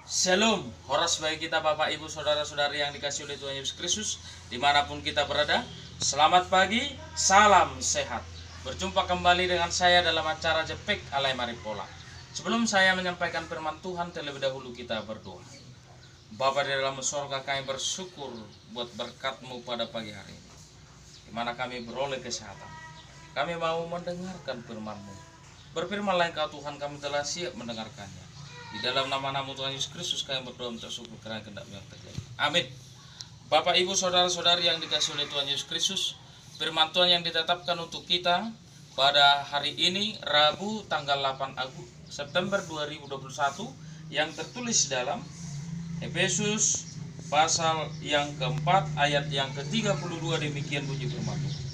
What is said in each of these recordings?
Shalom, horas bagi kita Bapak Ibu Saudara-saudari yang dikasih oleh Tuhan Yesus Kristus dimanapun kita berada. Selamat pagi, salam sehat. Berjumpa kembali dengan saya dalam acara Jepek Alai Maripola. Sebelum saya menyampaikan firman Tuhan, terlebih dahulu kita berdoa. Bapa di dalam surga, kami bersyukur buat berkat-Mu pada pagi hari ini, di mana kami beroleh kesehatan. Kami mau mendengarkan firman-Mu. Berfirmanlah Engkau Tuhan, kami telah siap mendengarkannya. Di dalam nama-Nama Tuhan Yesus Kristus kami berdoa minta syukur karena kehendak-Mu yang terjadi. Amin. Bapak Ibu Saudara-saudari yang dikasihi oleh Tuhan Yesus Kristus, firman Tuhan yang ditetapkan untuk kita pada hari ini Rabu tanggal 8 September 2021 yang tertulis dalam Efesus pasal yang keempat ayat yang ke-32, demikian bunyi firman Tuhan.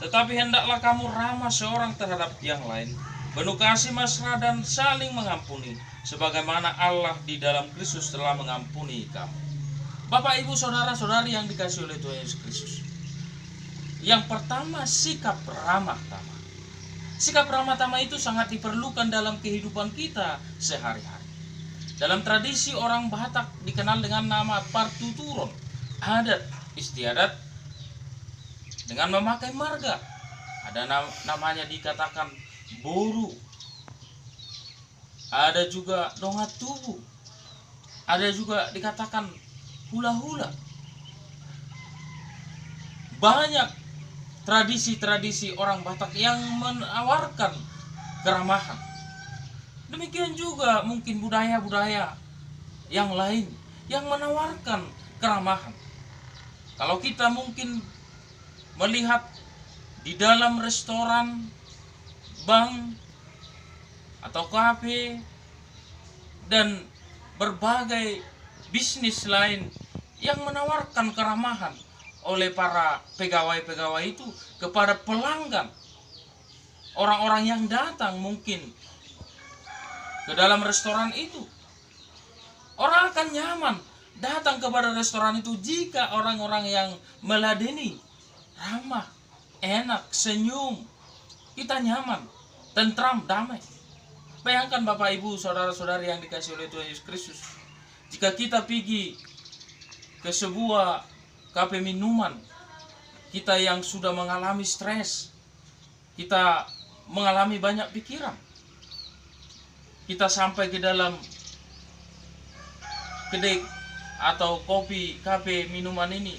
Tetapi hendaklah kamu ramah seorang terhadap yang lain, penuh kasih mesra dan saling mengampuni, sebagaimana Allah di dalam Kristus telah mengampuni kamu. Bapak Ibu Saudara-saudari yang dikasihi oleh Tuhan Yesus Kristus, yang pertama sikap ramah tamah. Sikap ramah tamah itu sangat diperlukan dalam kehidupan kita sehari-hari. Dalam tradisi orang Batak dikenal dengan nama partuturon, adat istiadat dengan memakai marga. Ada namanya dikatakan boru, ada juga dongat tubuh, ada juga dikatakan hula-hula. Banyak tradisi-tradisi orang Batak yang menawarkan keramahan. Demikian juga mungkin budaya-budaya yang lain yang menawarkan keramahan. Kalau kita mungkin melihat di dalam restoran, bank, atau kafe, dan berbagai bisnis lain yang menawarkan keramahan oleh para pegawai-pegawai itu kepada pelanggan, orang-orang yang datang mungkin ke dalam restoran itu. Orang akan nyaman datang kepada restoran itu jika orang-orang yang meladeni, ramah, enak, senyum, kita nyaman, tentram, damai. Bayangkan Bapak Ibu Saudara-saudari yang dikasihi oleh Tuhan Yesus Kristus, jika kita pergi ke sebuah kafe minuman, kita yang sudah mengalami stres, kita mengalami banyak pikiran, kita sampai ke dalam kedai atau kopi kafe minuman ini,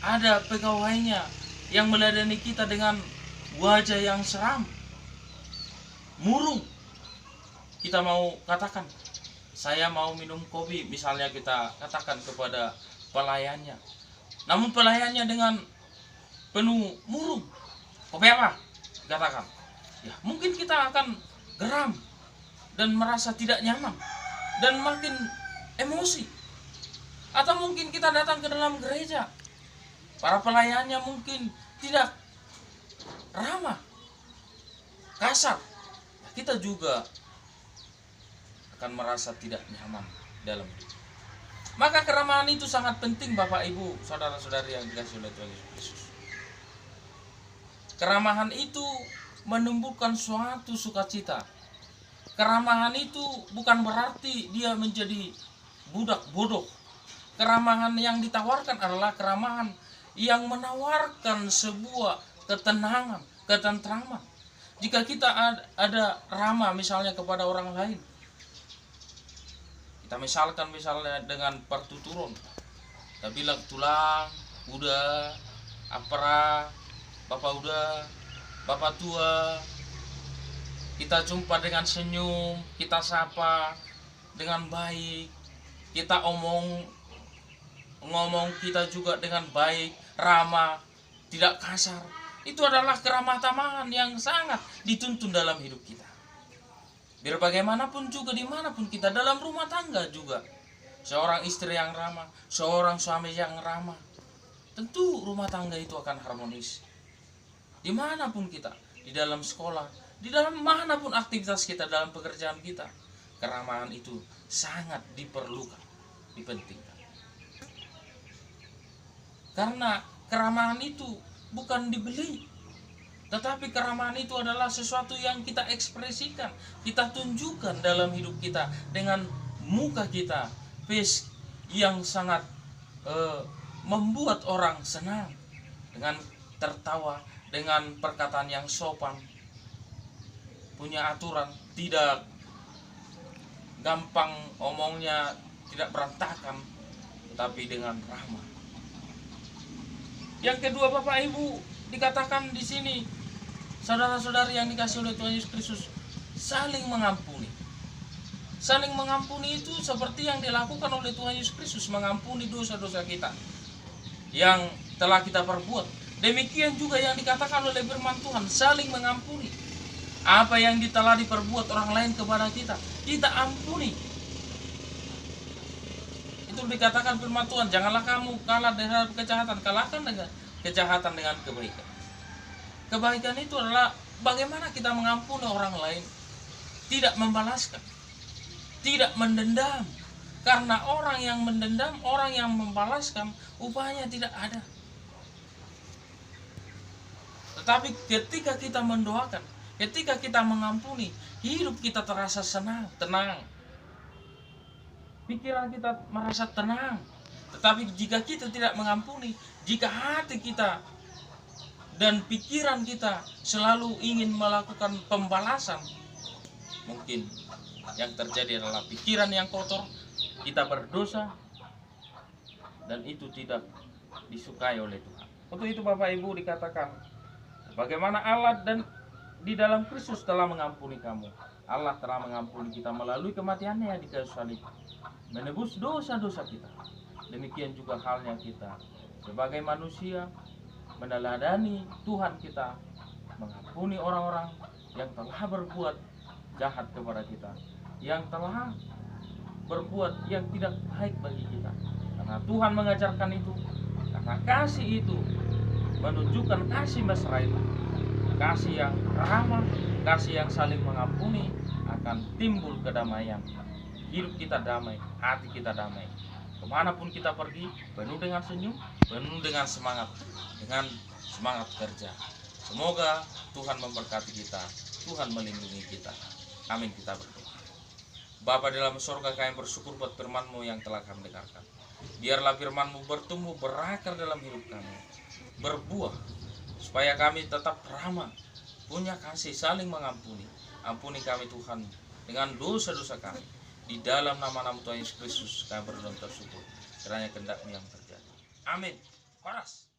ada pegawainya yang meladeni kita dengan wajah yang seram, murung. Kita mau katakan, saya mau minum kopi, misalnya kita katakan kepada pelayannya. Namun pelayannya dengan penuh murung, kopi apa? Katakan. Ya, mungkin kita akan geram dan merasa tidak nyaman dan makin emosi. Atau mungkin kita datang ke dalam gereja, para pelayannya mungkin tidak ramah, kasar. Kita juga akan merasa tidak nyaman dalam hidup. Maka keramahan itu sangat penting Bapak Ibu Saudara-saudari yang dikasihi oleh Tuhan Yesus Kristus. Keramahan itu menumbuhkan suatu sukacita. Keramahan itu bukan berarti dia menjadi budak bodoh. Keramahan yang ditawarkan adalah keramahan yang menawarkan sebuah ketenangan, ketentraman. Jika kita ada ramah misalnya kepada orang lain, kita misalnya dengan partuturon, kita bilang tulang, udah, apara, bapak udah, bapak tua, kita jumpa dengan senyum, kita sapa dengan baik, kita ngomong kita juga dengan baik, ramah, tidak kasar. Itu adalah keramah tamahan yang sangat dituntun dalam hidup kita. Biar bagaimanapun juga, dimanapun kita, dalam rumah tangga juga, seorang istri yang ramah, seorang suami yang ramah, tentu rumah tangga itu akan harmonis. Dimanapun kita, di dalam sekolah, di dalam manapun aktivitas kita, dalam pekerjaan kita, keramahan itu sangat diperlukan, dipentingkan. Karena keramahan itu bukan dibeli, tetapi keramahan itu adalah sesuatu yang kita ekspresikan, kita tunjukkan dalam hidup kita dengan muka kita, face yang sangat membuat orang senang, dengan tertawa, dengan perkataan yang sopan, punya aturan, tidak gampang omongnya, tidak berantakan, tetapi dengan ramah. Yang kedua, Bapak Ibu, dikatakan di sini, saudara-saudari yang dikasih oleh Tuhan Yesus Kristus, saling mengampuni. Saling mengampuni itu seperti yang dilakukan oleh Tuhan Yesus Kristus, mengampuni dosa-dosa kita yang telah kita perbuat. Demikian juga yang dikatakan oleh firman Tuhan, saling mengampuni. Apa yang telah diperbuat orang lain kepada kita, kita ampuni. Itu dikatakan firman Tuhan, janganlah kamu kalah dengan kejahatan, kalahkan dengan kejahatan dengan kebaikan. Kebaikan itu adalah bagaimana kita mengampuni orang lain, tidak membalaskan, tidak mendendam. Karena orang yang mendendam, orang yang membalaskan, upahnya tidak ada. Tetapi ketika kita mendoakan, ketika kita mengampuni, hidup kita terasa senang, tenang. Pikiran kita merasa tenang. Tetapi jika kita tidak mengampuni, jika hati kita dan pikiran kita selalu ingin melakukan pembalasan, mungkin yang terjadi adalah pikiran yang kotor, kita berdosa, dan itu tidak disukai oleh Tuhan. Untuk itu Bapak Ibu dikatakan, bagaimana Allah dan di dalam Kristus telah mengampuni kamu. Allah telah mengampuni kita melalui kematiannya di kayu salib, menebus dosa-dosa kita. Demikian juga halnya kita sebagai manusia meneladani Tuhan kita, mengampuni orang-orang yang telah berbuat jahat kepada kita, yang telah berbuat yang tidak baik bagi kita. Karena Tuhan mengajarkan itu, karena kasih itu menunjukkan kasih mesra itu, kasih yang ramah, kasih yang saling mengampuni, akan timbul kedamaian. Hidup kita damai, hati kita damai. Kemanapun kita pergi, penuh dengan senyum, penuh dengan semangat kerja. Semoga Tuhan memberkati kita, Tuhan melindungi kita. Amin, kita berdoa. Bapa dalam surga, kami bersyukur buat firman-Mu yang telah kami dengarkan. Biarlah firman-Mu bertumbuh berakar dalam hidup kami, berbuah, supaya kami tetap ramah, punya kasih, saling mengampuni. Ampuni kami Tuhan dengan dosa-dosa kami. Di dalam nama-Nama Tuhan Yesus Kristus kami berdoa bersyukur. Kiranya kehendak-Mu yang terjadi. Amin. Paras.